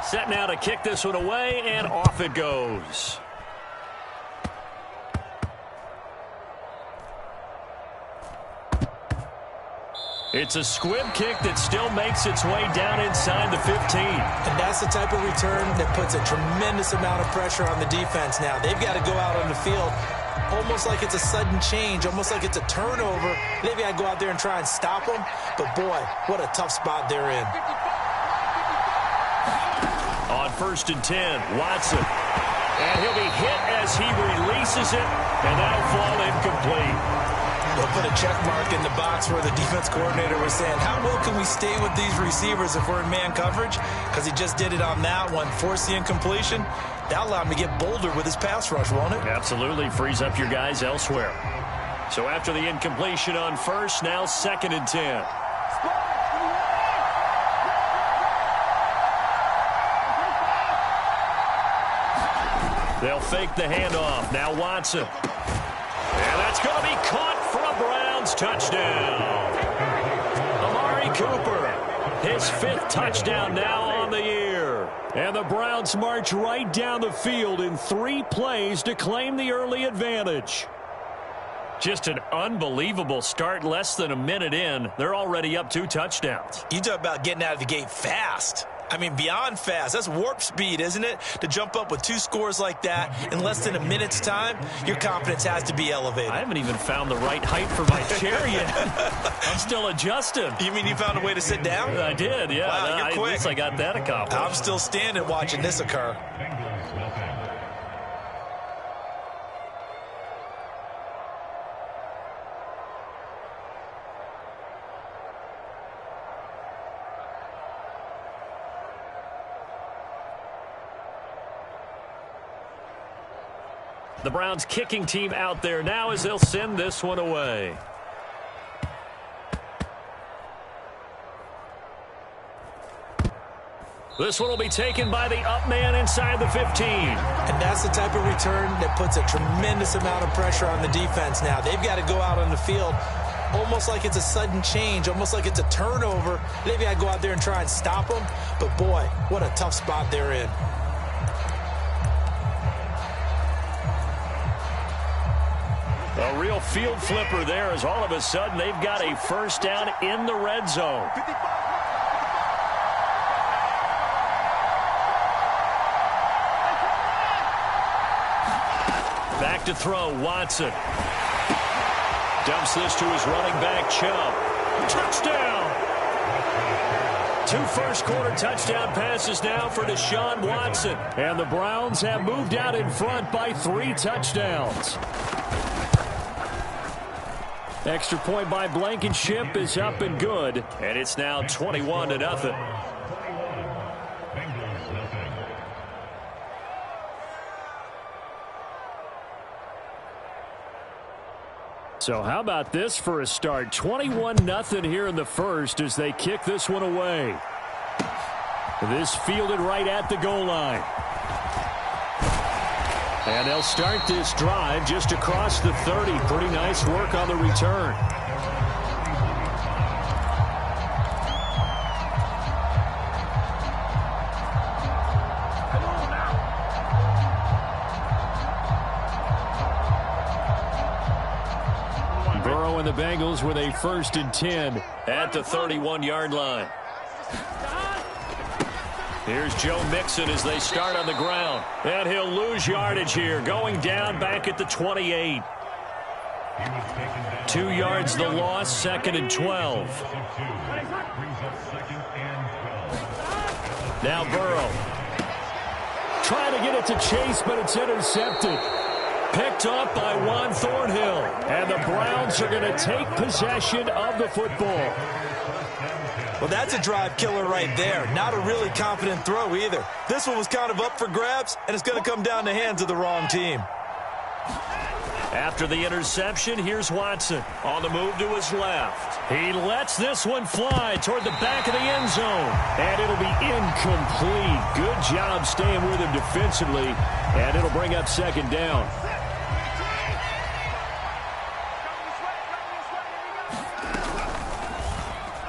Set now to kick this one away, and off it goes. It's a squib kick that still makes its way down inside the 15. And that's the type of return that puts a tremendous amount of pressure on the defense now. They've got to go out on the field almost like it's a sudden change, almost like it's a turnover. They've got to go out there and try and stop them. But, boy, what a tough spot they're in. On 1st and 10, Watson. And he'll be hit as he releases it, and that'll fall incomplete. They'll put a check mark in the box where the defense coordinator was saying, how well can we stay with these receivers if we're in man coverage? Because he just did it on that one, forced the incompletion. That allowed him to get bolder with his pass rush, won't it? Absolutely, frees up your guys elsewhere. So after the incompletion on 1st, now 2nd and 10. They'll fake the handoff. Now Watson. And that's going to be caught for a Browns touchdown. Amari Cooper, his 5th touchdown now on the year. And the Browns march right down the field in 3 plays to claim the early advantage. Just an unbelievable start. Less than a minute in, they're already up 2 touchdowns. You talk about getting out of the gate fast. I mean, beyond fast. That's warp speed, isn't it? To jump up with 2 scores like that in less than a minute's time, your confidence has to be elevated. I haven't even found the right height for my chair yet. I'm still adjusting. You mean you found a way to sit down? I did, yeah. Wow, you're quick. At least I got that accomplished. I'm still standing watching this occur. The Browns kicking team out there now as they'll send this one away. This one will be taken by the up man inside the 15. And that's the type of return that puts a tremendous amount of pressure on the defense now. They've got to go out on the field almost like it's a sudden change, almost like it's a turnover. They've got to go out there and try and stop them. But, boy, what a tough spot they're in. A real field flipper there as all of a sudden they've got a 1st down in the red zone. Back to throw, Watson. Dumps this to his running back, Chubb. Touchdown! 2 first-quarter touchdown passes now for Deshaun Watson. And the Browns have moved out in front by 3 touchdowns. Extra point by Blankenship is up and good. And it's now 21-0. So how about this for a start? 21-0 here in the first as they kick this one away. This fielded right at the goal line. And they'll start this drive just across the 30. Pretty nice work on the return. Burrow and the Bengals with a 1st and 10 at the 31-yard line. Here's Joe Mixon as they start on the ground. And he'll lose yardage here, going down back at the 28. 2 yards the loss, 2nd and 12. Now Burrow. Trying to get it to Chase, but it's intercepted. Picked up by Juan Thornhill. And the Browns are going to take possession of the football. Well, that's a drive killer right there. Not a really confident throw either. This one was kind of up for grabs, and it's going to come down the hands of the wrong team. After the interception, here's Watson on the move to his left. He lets this one fly toward the back of the end zone, and it'll be incomplete. Good job staying with him defensively, and it'll bring up 2nd down.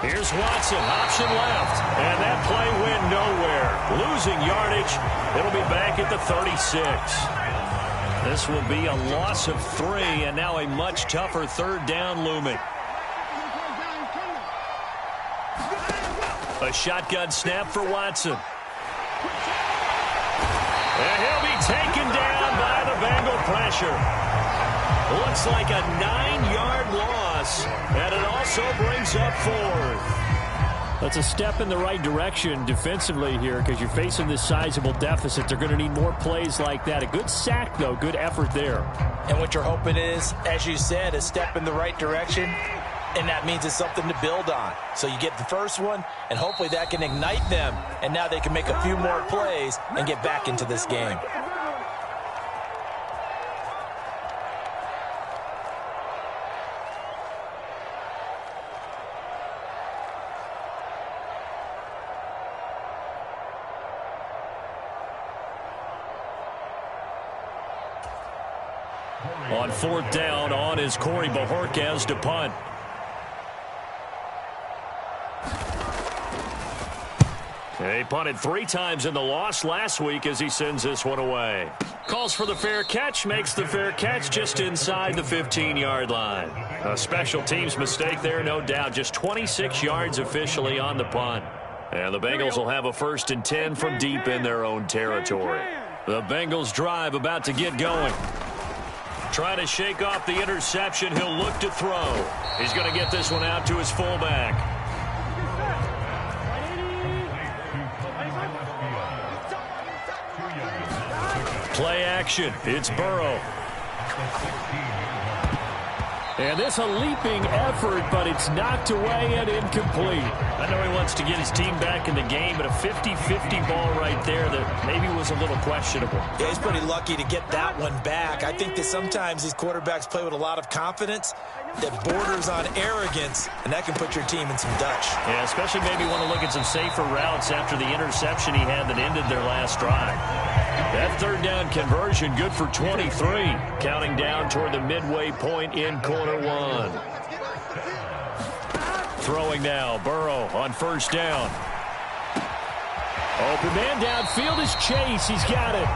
Here's Watson, option left, and that play went nowhere. Losing yardage, it'll be back at the 36. This will be a loss of 3, and now a much tougher third down looming. A shotgun snap for Watson. And he'll be taken down by the Bengal pressure. Looks like a 9-yard loss, and it also brings up 4th. That's a step in the right direction defensively here because you're facing this sizable deficit. They're going to need more plays like that. A good sack, though. Good effort there. And what you're hoping is, as you said, a step in the right direction, and that means it's something to build on. So you get the first one, and hopefully that can ignite them, and now they can make a few more plays and get back into this game. On 4th down, on is Corey Bojorquez to punt. He punted 3 times in the loss last week as he sends this one away. Calls for the fair catch, makes the fair catch just inside the 15-yard line. A special teams mistake there, no doubt. Just 26 yards officially on the punt. And the Bengals will have a 1st and 10 from deep in their own territory. The Bengals drive about to get going. Trying to shake off the interception. He'll look to throw. He's going to get this one out to his fullback. Play action. It's Burrow. And this a leaping effort, but it's knocked away and incomplete. I know he wants to get his team back in the game, but a 50-50 ball right there that maybe was a little questionable. Yeah, he's pretty lucky to get that one back. I think that sometimes these quarterbacks play with a lot of confidence that borders on arrogance, and that can put your team in some Dutch. Yeah, especially maybe want to look at some safer routes after the interception he had that ended their last drive. That 3rd down conversion good for 23, counting down toward the midway point in quarter 1. Throwing now, Burrow on 1st down. Open man downfield is Chase. He's got it.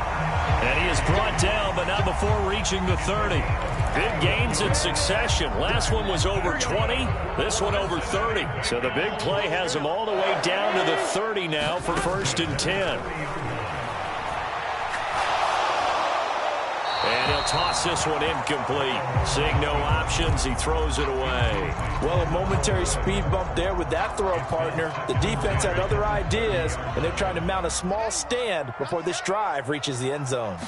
And he is brought down, but not before reaching the 30. Big gains in succession. Last one was over 20. This one over 30. So the big play has him all the way down to the 30 now for 1st and 10. And he'll toss this one incomplete. Seeing no options, he throws it away. Well, a momentary speed bump there with that throw, partner. The defense had other ideas, and they're trying to mount a small stand before this drive reaches the end zone.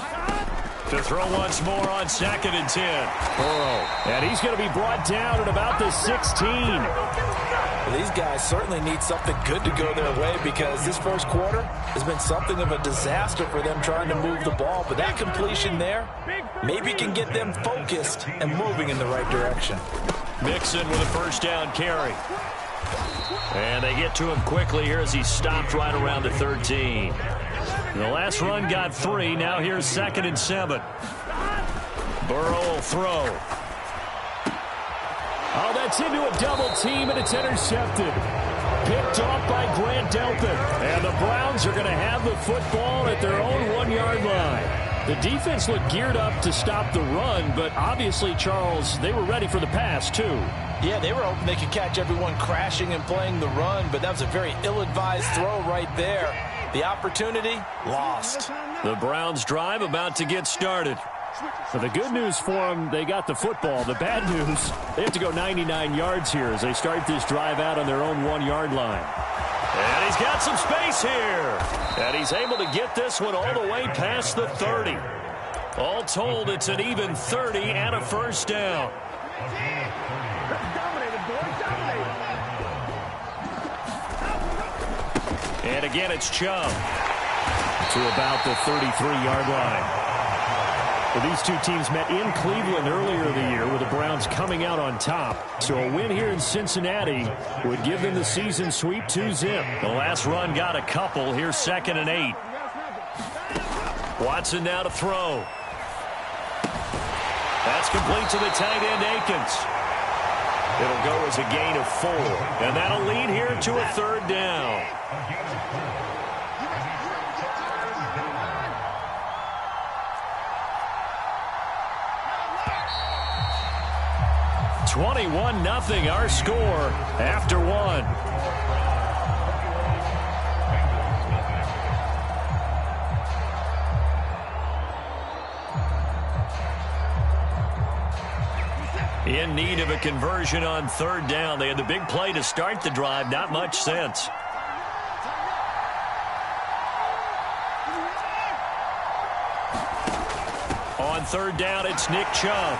To throw once more on 2nd and 10. Burrow. And he's going to be brought down at about the 16. Well, these guys certainly need something good to go their way because this first quarter has been something of a disaster for them trying to move the ball. But that completion there maybe can get them focused and moving in the right direction. Mixon with a 1st down carry. And they get to him quickly here as he stopped right around the 13. The last run got 3. Now here's 2nd and 7. Burrow will throw. Oh, that's into a double team, and it's intercepted. Picked off by Grant Delpit. And the Browns are going to have the football at their own 1-yard line. The defense looked geared up to stop the run, but obviously, Charles, they were ready for the pass, too. Yeah, they were hoping they could catch everyone crashing and playing the run, but that was a very ill-advised throw right there. The opportunity, lost. The Browns drive about to get started. So the good news for them, they got the football. The bad news, they have to go 99 yards here as they start this drive out on their own 1-yard line. And he's got some space here. And he's able to get this one all the way past the 30. All told, it's an even 30 and a 1st down. And again, it's Chubb to about the 33-yard line. Well, these two teams met in Cleveland earlier in the year with the Browns coming out on top. So a win here in Cincinnati would give them the season sweep 2-zip. The last run got a couple. Here's 2nd and 8. Watson now to throw. That's complete to the tight end, Akins. It'll go as a gain of 4. And that'll lead here to a 3rd down. 21-0 our score after 1. In need of a conversion on 3rd down. They had the big play to start the drive. Not much sense. On 3rd down, it's Nick Chubb.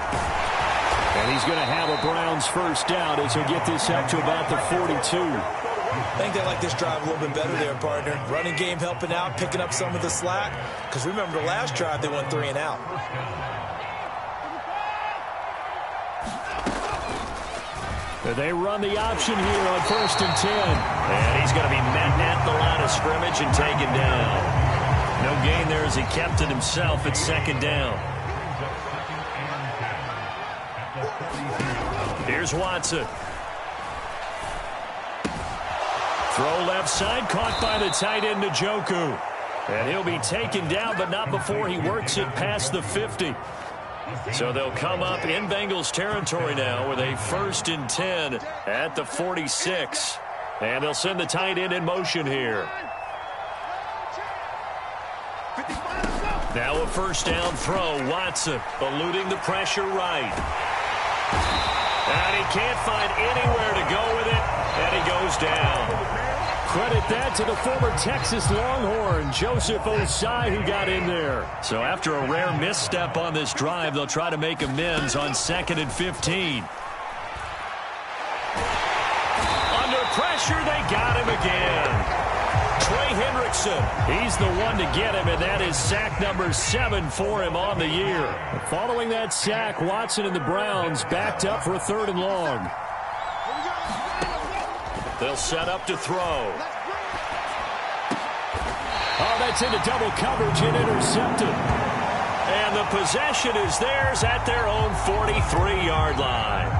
And he's going to have a Browns 1st down as he'll get this up to about the 42. I think they like this drive a little bit better there, partner. Running game helping out, picking up some of the slack. Because remember the last drive, they went 3 and out. They run the option here on 1st and 10. And he's going to be met at the line of scrimmage and taken down. No gain there as he kept it himself at 2nd down. Here's Watson. Throw left side, caught by the tight end Njoku. And he'll be taken down, but not before he works it past the 50. So they'll come up in Bengals territory now with a 1st and 10 at the 46. And they'll send the tight end in motion here. Now a 1st down throw. Watson eluding the pressure right. And he can't find anywhere to go with it. And he goes down. Credit that to the former Texas Longhorn, Joseph Osai, who got in there. So after a rare misstep on this drive, they'll try to make amends on 2nd and 15. Under pressure, they got him again. Trey Hendrickson, he's the one to get him, and that is sack number 7 for him on the year. Following that sack, Watson and the Browns backed up for a 3rd and long. They'll set up to throw. Oh, that's into double coverage and intercepted. And the possession is theirs at their own 43-yard line.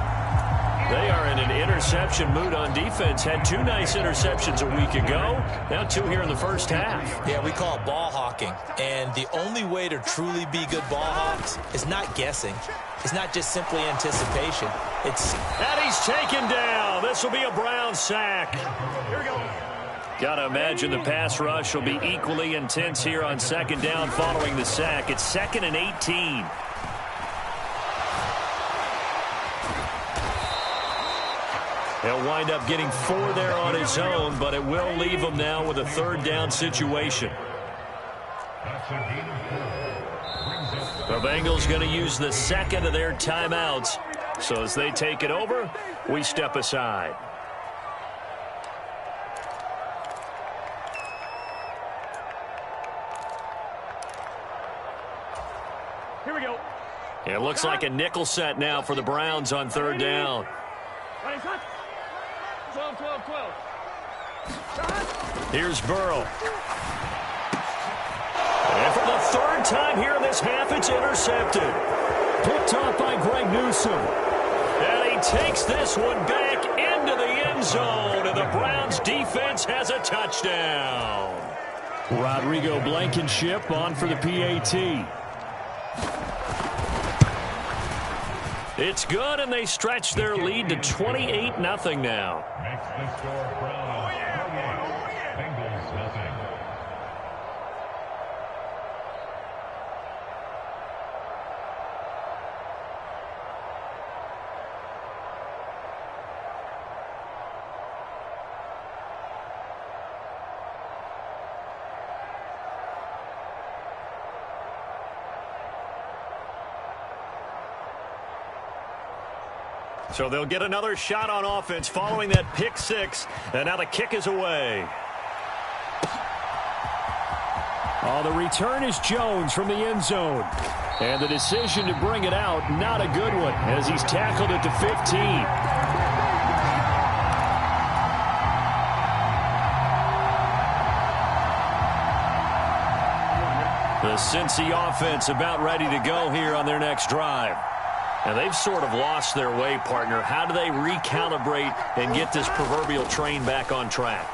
They are in an interception mood on defense. Had 2 nice interceptions a week ago. Now 2 here in the 1st half. Yeah, we call it ball hawking. And the only way to truly be good ball hawks is not guessing. It's not just simply anticipation. And he's taken down. This will be a Brown sack. Here we go. Got to imagine the pass rush will be equally intense here on 2nd down following the sack. It's 2nd and 18. He'll wind up getting 4 there on his own, but it will leave him now with a 3rd down situation. The Bengals going to use the 2nd of their timeouts. So as they take it over, we step aside. Here we go. It looks like a nickel set now for the Browns on 3rd down. 12. Here's Burrow. And for the 3rd time here in this half, it's intercepted. Picked off by Greg Newsome. And he takes this one back into the end zone, and the Browns defense has a touchdown. Rodrigo Blankenship on for the PAT. It's good, and they stretch their lead to 28-0 now. Makes the score Brown. Bengals nothing. So they'll get another shot on offense following that pick 6, and now the kick is away. Oh, the return is Jones from the end zone. And the decision to bring it out, not a good one, as he's tackled at the 15. The Cincy offense about ready to go here on their next drive. And they've sort of lost their way, partner. How do they recalibrate and get this proverbial train back on track?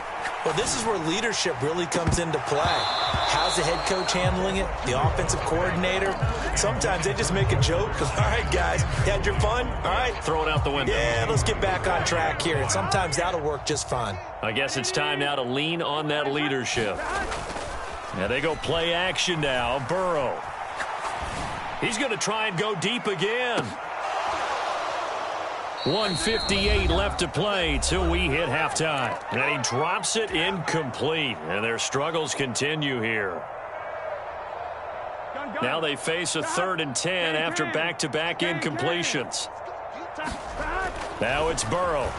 Well, this is where leadership really comes into play. How's the head coach handling it? The offensive coordinator? Sometimes they just make a joke. All right, guys, you had your fun? All right. Throw it out the window. Yeah, let's get back on track here. And sometimes that'll work just fine. I guess it's time now to lean on that leadership. Now they go play action now. Burrow. He's going to try and go deep again. 1:58 left to play till we hit halftime. And he drops it incomplete. And their struggles continue here. Now they face a 3rd and 10 after back-to-back incompletions. Now it's Burrow.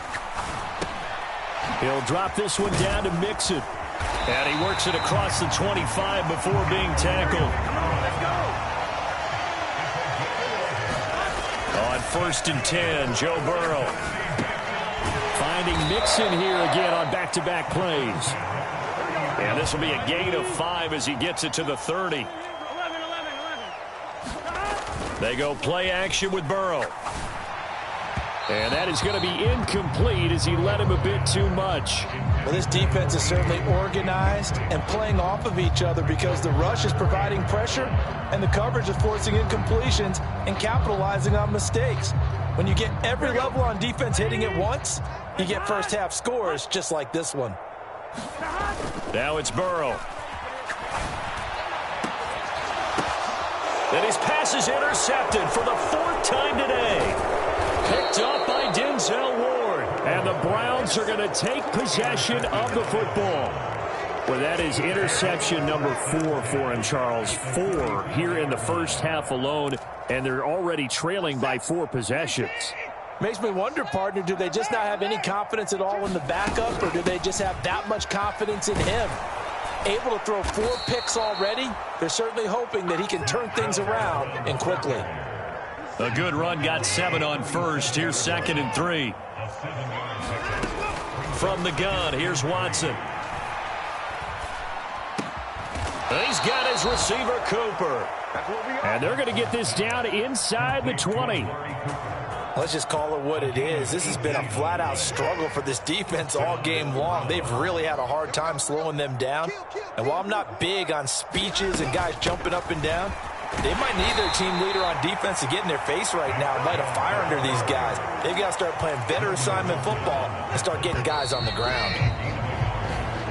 He'll drop this one down to Mixon. And he works it across the 25 before being tackled. On 1st and 10, Joe Burrow. Finding Mixon here again on back-to-back plays. And this will be a gain of 5 as he gets it to the 30. They go play action with Burrow. And that is going to be incomplete as he led him a bit too much. Well, this defense is certainly organized and playing off of each other because the rush is providing pressure and the coverage is forcing incompletions and capitalizing on mistakes. When you get every level on defense hitting at once, you get first-half scores just like this one. Now it's Burrow. And his pass is intercepted for the 4th time today. Picked up by Denzel Ward. And the Browns are going to take possession of the football. Well, that is interception number 4 for him, Charles. 4 here in the first half alone, and they're already trailing by 4 possessions. Makes me wonder, partner, do they just not have any confidence at all in the backup, or do they just have that much confidence in him? Able to throw 4 picks already, they're certainly hoping that he can turn things around and quickly. A good run got 7 on 1st. Here's 2nd and 3. From the gun, here's Watson. He's got his receiver, Cooper. And they're going to get this down inside the 20. Let's just call it what it is. This has been a flat-out struggle for this defense all game long. They've really had a hard time slowing them down. And while I'm not big on speeches and guys jumping up and down, they might need their team leader on defense to get in their face right now and light a fire under these guys. They've got to start playing better assignment football and start getting guys on the ground.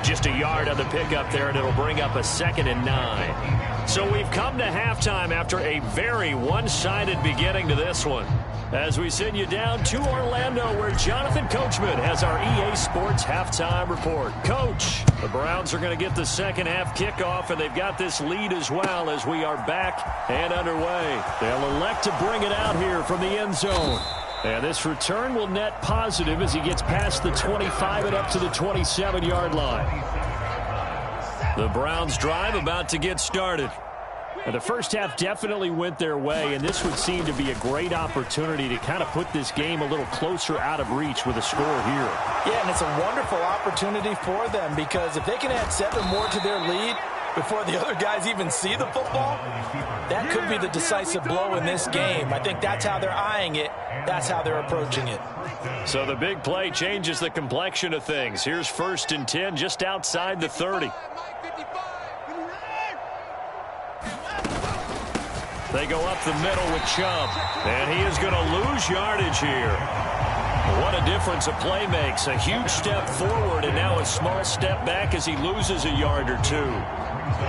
Just a yard on the pickup there, and it'll bring up a 2nd and 9. So we've come to halftime after a very one-sided beginning to this one. As we send you down to Orlando, where Jonathan Coachman has our EA Sports halftime report. Coach, the Browns are going to get the second half kickoff, and they've got this lead as well as we are back and underway. They'll elect to bring it out here from the end zone. And this return will net positive as he gets past the 25 and up to the 27-yard line. The Browns drive about to get started. And the first half definitely went their way, and this would seem to be a great opportunity to kind of put this game a little closer out of reach with a score here. Yeah, and it's a wonderful opportunity for them because if they can add 7 more to their lead before the other guys even see the football, that could be the decisive blow in this game. I think that's how they're eyeing it. That's how they're approaching it. So the big play changes the complexion of things. Here's 1st and 10 just outside the 30. They go up the middle with Chubb, and he is going to lose yardage here. What a difference a play makes. A huge step forward and now a small step back as he loses a yard or 2.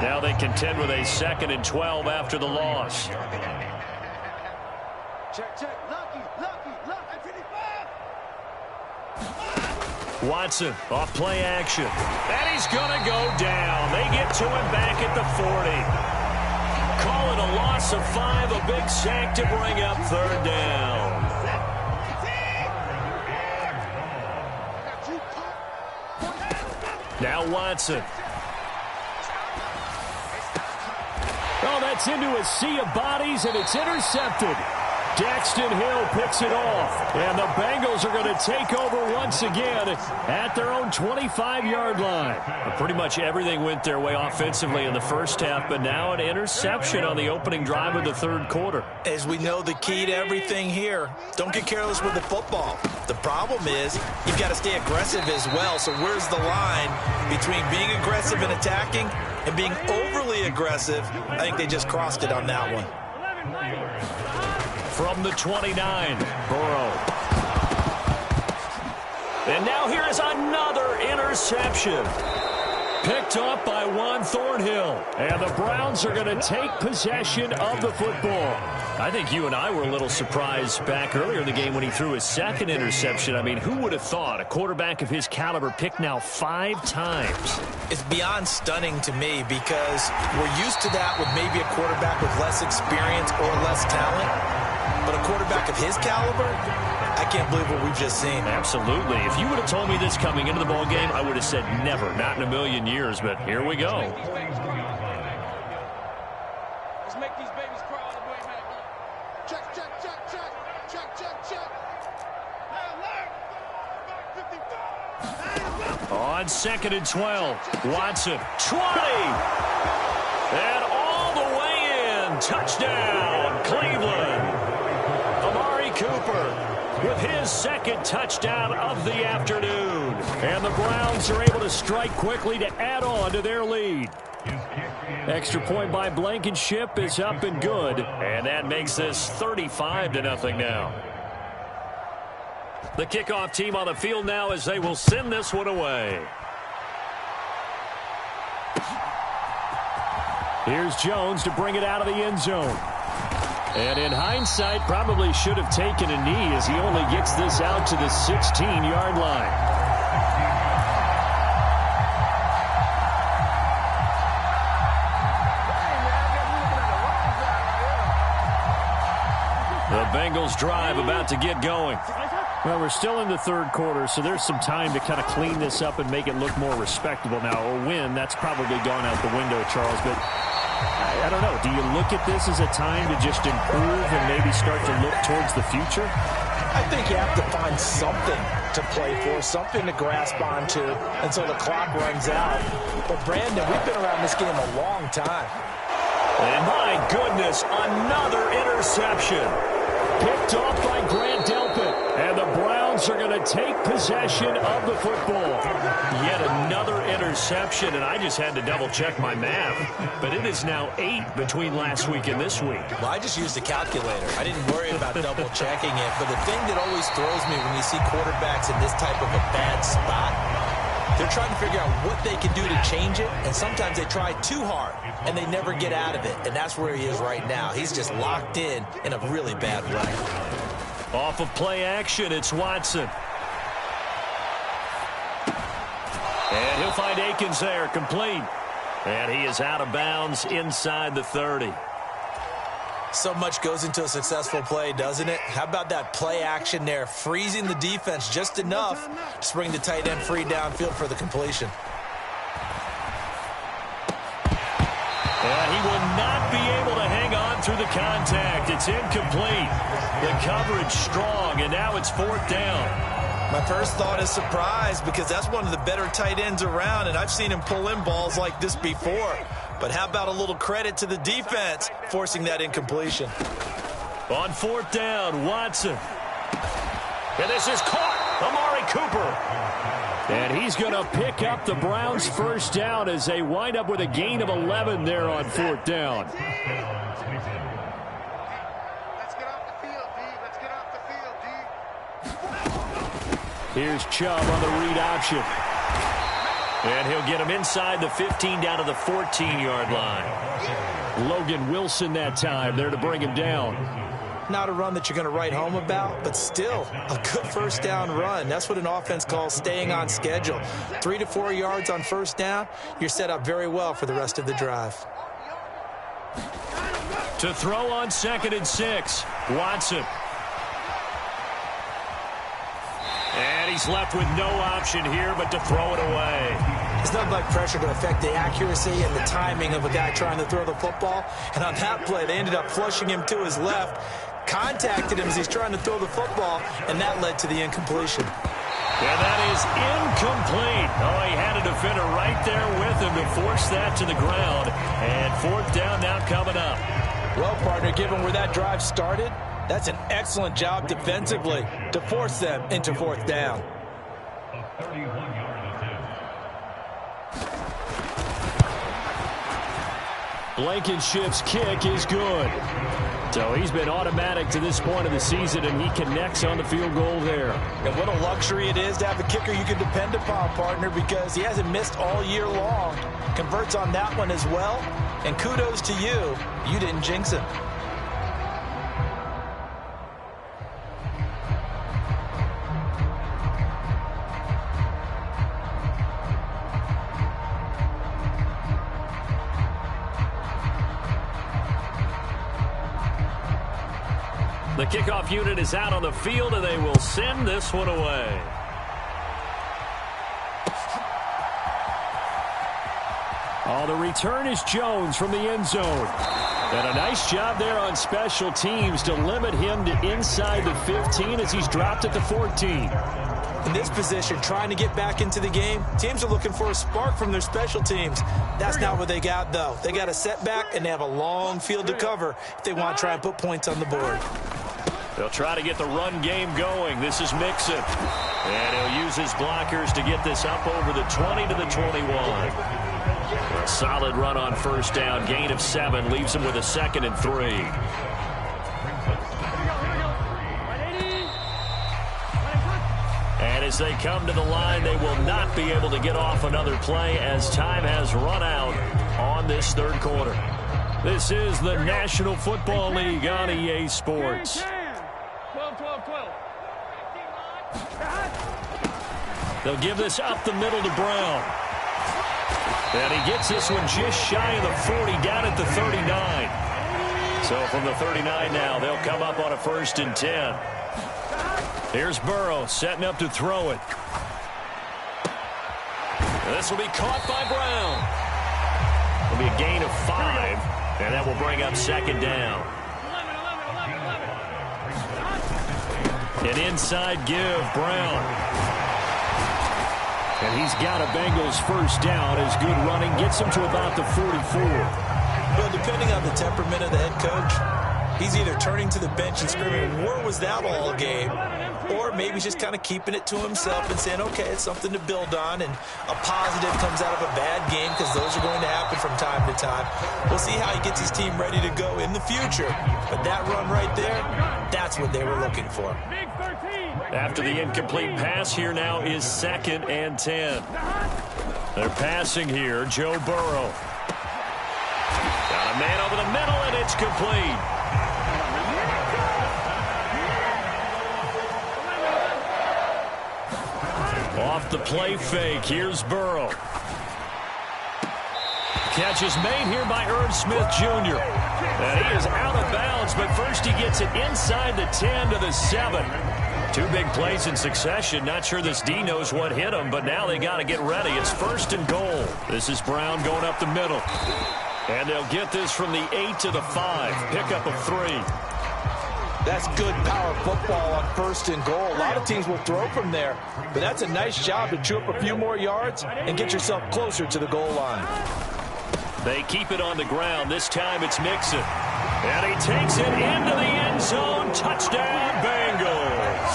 Now they contend with a 2nd and 12 after the loss. Watson off play action. And he's going to go down. They get to him back at the 40. Call it a loss of 5, a big sack to bring up 3rd down. Now Watson. Oh, that's into a sea of bodies, and it's intercepted. Daxton Hill picks it off, and the Bengals are going to take over once again at their own 25-yard line. Pretty much everything went their way offensively in the first half, but now an interception on the opening drive of the third quarter. As we know, the key to everything here, don't get careless with the football. The problem is you've got to stay aggressive as well. So where's the line between being aggressive and attacking and being overly aggressive? I think they just crossed it on that one. From the 29, Burrow. And now here is another interception. Picked up by Juan Thornhill. And the Browns are going to take possession of the football. I think you and I were a little surprised back earlier in the game when he threw his second interception. I mean, who would have thought a quarterback of his caliber picked now 5 times? It's beyond stunning to me because we're used to that with maybe a quarterback with less experience or less talent. But a quarterback of his caliber, I can't believe what we've just seen. Absolutely. If you would have told me this coming into the ball game, I would have said never, not in a million years. But here we go. Let's make these babies cry all the way back. Check, check, check, check, check, check, check. On 2nd and 12, Watson, 20. And all the way in. Touchdown, Cleveland. Cooper with his second touchdown of the afternoon. And the Browns are able to strike quickly to add on to their lead. Extra point by Blankenship is up and good. And that makes this 35-0 now. The kickoff team on the field now as they will send this one away. Here's Jones to bring it out of the end zone. And in hindsight, probably should have taken a knee as he only gets this out to the 16-yard line. The Bengals drive about to get going. Well, we're still in the third quarter, so there's some time to kind of clean this up and make it look more respectable now. A win, that's probably gone out the window, Charles, but I don't know. Do you look at this as a time to just improve and maybe start to look towards the future? I think you have to find something to play for, something to grasp onto until the clock runs out. But, Brandon, we've been around this game a long time. And my goodness, another interception. Picked off by Grant Delpit. And the Browns are going to take possession of the football. Yet another interception, and I just had to double-check my math. But it is now 8 between last week and this week. Well, I just used a calculator. I didn't worry about double-checking it. But the thing that always throws me when you see quarterbacks in this type of a bad spot, they're trying to figure out what they can do to change it, and sometimes they try too hard, and they never get out of it. And that's where he is right now. He's just locked in a really bad way. Off of play action, it's Watson. And he'll find Akins there, complete. And he is out of bounds inside the 30. So much goes into a successful play, doesn't it? How about that play action there, freezing the defense just enough to bring the tight end free downfield for the completion. And he will not be able to hang on through the contact. It's incomplete. The coverage strong, and now it's 4th down. My first thought is surprise because that's one of the better tight ends around, and I've seen him pull in balls like this before. But how about a little credit to the defense forcing that incompletion? On 4th down, Watson. And this is caught. Amari Cooper. And he's going to pick up the Browns' first down as they wind up with a gain of 11 there on 4th down. Let's get off the field, D. Let's get off the field, D. Here's Chubb on the read option. And he'll get him inside the 15 down to the 14-yard line. Logan Wilson that time there to bring him down. Not a run that you're going to write home about, but still a good first down run. That's what an offense calls staying on schedule. 3 to 4 yards on first down, you're set up very well for the rest of the drive. To throw on 2nd and 6, Watson. And he's left with no option here but to throw it away. It's nothing like pressure to affect the accuracy and the timing of a guy trying to throw the football. And on that play, they ended up flushing him to his left. contacted him as he's trying to throw the football, and that led to the incompletion. And that is incomplete. Oh, he had a defender right there with him to force that to the ground. And fourth down now coming up. Well, partner, given where that drive started, that's an excellent job defensively to force them into fourth down. A 31-yard attempt. Blankenship's kick is good. So he's been automatic to this point of the season, and he connects on the field goal there. And what a luxury it is to have a kicker you can depend upon, partner, because he hasn't missed all year long. Converts on that one as well. And kudos to you. You didn't jinx him. The kickoff unit is out on the field, and they will send this one away. Oh, the return is Jones from the end zone. And a nice job there on special teams to limit him to inside the 15 as he's dropped at the 14. In this position, trying to get back into the game, teams are looking for a spark from their special teams. That's not what they got, though. They got a setback, and they have a long field to cover if they want to try and put points on the board. They'll try to get the run game going. This is Mixon. And he'll use his blockers to get this up over the 20 to the 21. A solid run on first down. Gain of 7 leaves him with a 2nd and 3. And as they come to the line, they will not be able to get off another play as time has run out on this third quarter. This is the National Football League on EA Sports. 12. They'll give this up the middle to Brown. And he gets this one just shy of the 40, down at the 39. So from the 39 now, they'll come up on a 1st and 10. Here's Burrow setting up to throw it. This will be caught by Brown. It'll be a gain of 5, and that will bring up 2nd down. An inside give, Brown. And he's got a Bengals first down as good running gets him to about the 44. Well, depending on the temperament of the head coach, he's either turning to the bench and screaming, "Where was that all game?" Or maybe he's just kind of keeping it to himself and saying, okay, it's something to build on, and a positive comes out of a bad game because those are going to happen from time to time. We'll see how he gets his team ready to go in the future. But that run right there, that's what they were looking for. After the incomplete pass, here now is 2nd and 10. They're passing here, Joe Burrow. Got a man over the middle, and it's complete. Off the play fake, here's Burrow. Catch is made here by Irv Smith Jr. And he is out of bounds, but first he gets it inside the 10 to the 7. 2 big plays in succession. Not sure this D knows what hit him, but now they got to get ready. It's 1st and goal. This is Brown going up the middle. And they'll get this from the 8 to the 5. Pickup of 3. That's good power football on 1st and goal. A lot of teams will throw from there, but that's a nice job to chew up a few more yards and get yourself closer to the goal line. They keep it on the ground. This time it's Mixon. And he takes it into the end zone. Touchdown, Bengals.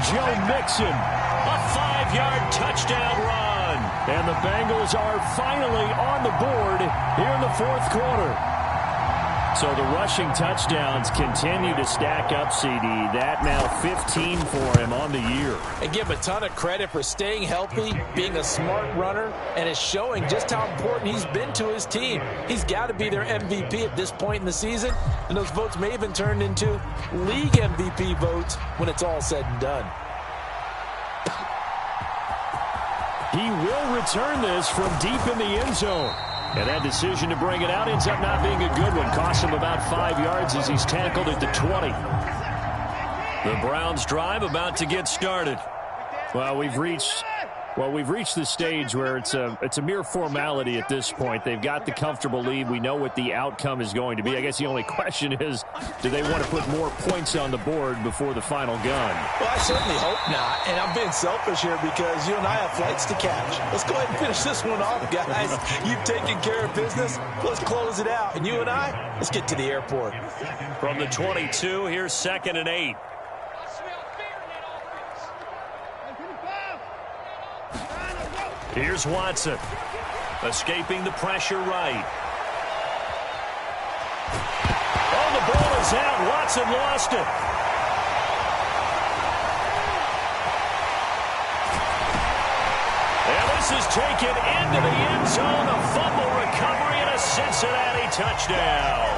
Joe Mixon. A 5-yard touchdown run. And the Bengals are finally on the board here in the 4th quarter. So the rushing touchdowns continue to stack up, CD. That now 15 for him on the year. And give him a ton of credit for staying healthy, being a smart runner, and is showing just how important he's been to his team. He's got to be their MVP at this point in the season, and those votes may have been turned into league MVP votes when it's all said and done. He will return this from deep in the end zone. And that decision to bring it out ends up not being a good one. Costs him about 5 yards as he's tackled at the 20. The Browns drive about to get started. Well, we've reached Well, we've reached the stage where it's a mere formality at this point. They've got the comfortable lead. We know what the outcome is going to be. I guess the only question is, do they want to put more points on the board before the final gun? Well, I certainly hope not. And I'm being selfish here because you and I have flights to catch. Let's go ahead and finish this one off, guys. You've taken care of business. Let's close it out. And you and I, let's get to the airport. From the 22, here's 2nd and 8. Here's Watson, escaping the pressure right. Oh, the ball is out. Watson lost it. And this is taken into the end zone. A fumble recovery and a Cincinnati touchdown.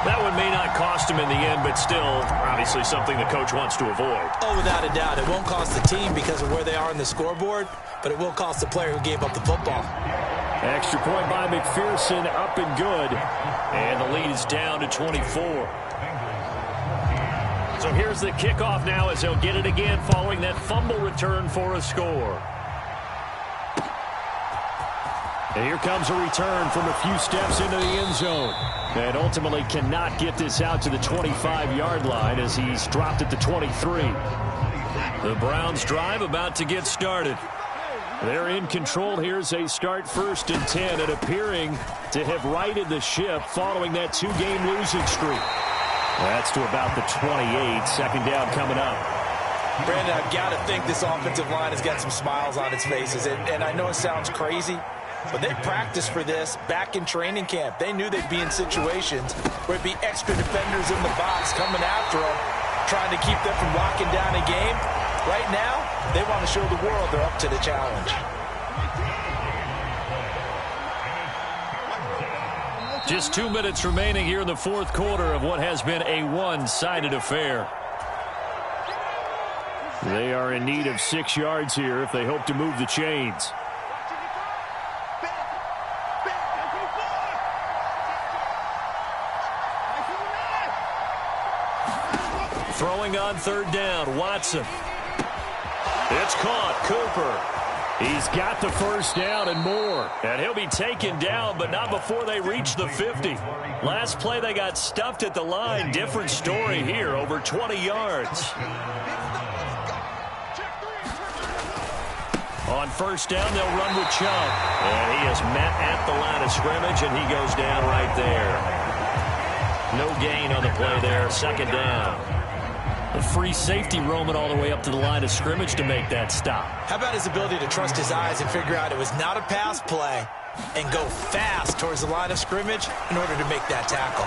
That one may not cost him in the end, but still, obviously something the coach wants to avoid. Oh, without a doubt. It won't cost the team because of where they are on the scoreboard, but it will cost the player who gave up the football. Extra point by McPherson, up and good. And the lead is down to 24. So here's the kickoff now as they'll get it again following that fumble return for a score. And here comes a return from a few steps into the end zone. And ultimately cannot get this out to the 25-yard line as he's dropped at the 23. The Browns drive about to get started. They're in control here as they start 1st and 10 and appearing to have righted the ship following that 2-game losing streak. That's to about the 28. 2nd down coming up. Brandon, I've got to think this offensive line has got some smiles on its faces. And I know it sounds crazy, but they practiced for this back in training camp. They knew they'd be in situations where it'd be extra defenders in the box coming after them, trying to keep them from locking down a game. Right now, they want to show the world they're up to the challenge. Just 2 minutes remaining here in the 4th quarter of what has been a one-sided affair. They are in need of 6 yards here if they hope to move the chains. Throwing on 3rd down, Watson. It's caught, Cooper. He's got the 1st down and more. And he'll be taken down, but not before they reach the 50. Last play, they got stuffed at the line. Different story here, over 20 yards. On 1st down, they'll run with Chubb. And he is met at the line of scrimmage, and he goes down right there. No gain on the play there, 2nd down. The free safety roaming all the way up to the line of scrimmage to make that stop. How about his ability to trust his eyes and figure out it was not a pass play and go fast towards the line of scrimmage in order to make that tackle.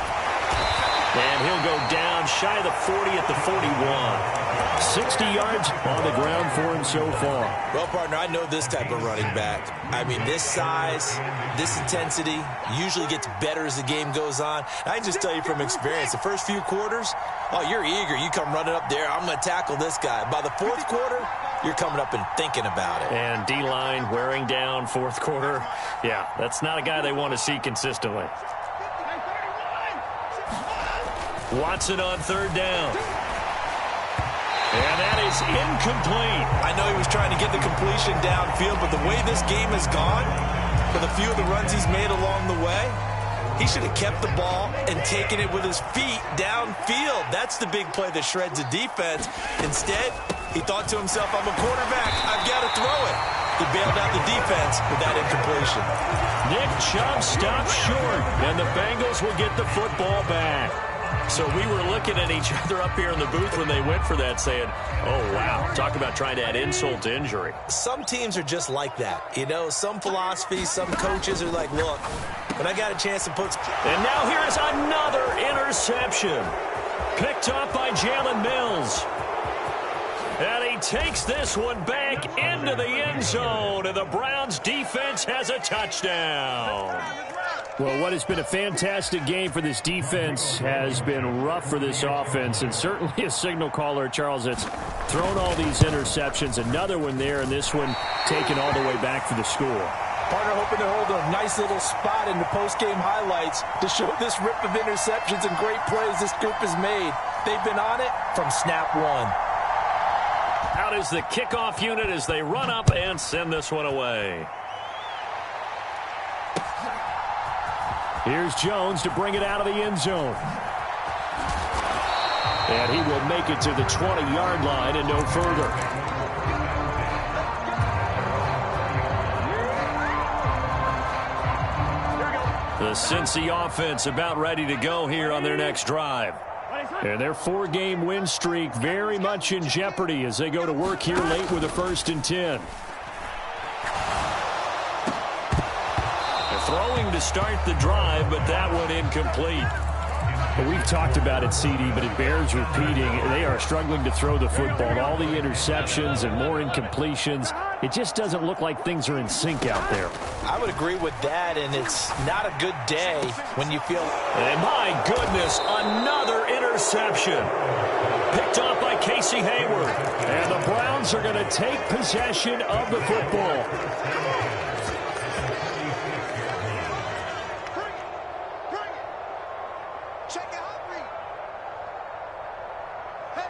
And he'll go down shy of the 40 at the 41. 60 yards on the ground for him so far. Well, partner, I know this type of running back. I mean, this size, this intensity usually gets better as the game goes on. I can just tell you from experience, the first few quarters, oh, you're eager. You come running up there, I'm going to tackle this guy. By the 4th quarter, you're coming up and thinking about it. And D-line wearing down 4th quarter. Yeah, that's not a guy they want to see consistently. Watson on 3rd down. And that is incomplete. I know he was trying to get the completion downfield, but the way this game has gone, for the few of the runs he's made along the way, he should have kept the ball and taken it with his feet downfield. That's the big play that shreds a defense. Instead, he thought to himself, I'm a quarterback, I've got to throw it. He bailed out the defense with that incompletion. Nick Chubb stopped short, and the Bengals will get the football back. So we were looking at each other up here in the booth when they went for that saying, oh, wow, talk about trying to add insult to injury. Some teams are just like that. You know, some philosophies, some coaches are like, look, when I got a chance to put... And now here is another interception. Picked up by Jalen Mills. And he takes this one back into the end zone, and the Browns defense has a touchdown. Well, what has been a fantastic game for this defense has been rough for this offense, and certainly a signal caller, Charles, that's thrown all these interceptions. Another one there, and this one taken all the way back for the score. Partner hoping to hold a nice little spot in the post-game highlights to show this rip of interceptions and great plays this group has made. They've been on it from snap one. Out is the kickoff unit as they run up and send this one away. Here's Jones to bring it out of the end zone. And he will make it to the 20-yard line and no further. The Cincy offense about ready to go here on their next drive. And their 4-game win streak very much in jeopardy as they go to work here late with a 1st and 10. Throwing to start the drive, but that one incomplete. Well, we've talked about it, CD, but it bears repeating. They are struggling to throw the football. All the interceptions and more incompletions. It just doesn't look like things are in sync out there. I would agree with that, and it's not a good day when you feel... And my goodness, another interception. Picked off by Casey Hayward. And the Browns are going to take possession of the football.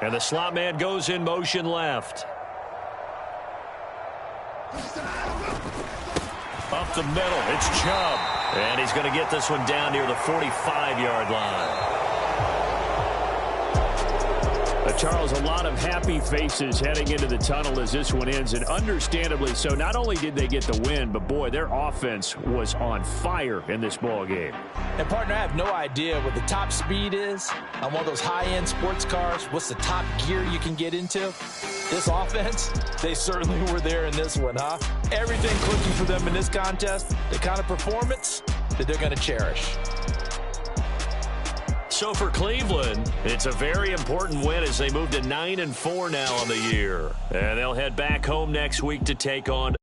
And the slot man goes in motion left. Up the middle, it's Chubb. And he's going to get this one down near the 45-yard line. Charles, a lot of happy faces heading into the tunnel as this one ends, and understandably so. Not only did they get the win, but boy, their offense was on fire in this ball game. And partner, I have no idea what the top speed is on one of those high-end sports cars. What's the top gear you can get into? This offense, they certainly were there in this one, huh? Everything clicking for them in this contest, the kind of performance that they're going to cherish. So for Cleveland, it's a very important win as they move to 9-4 now on the year. And they'll head back home next week to take on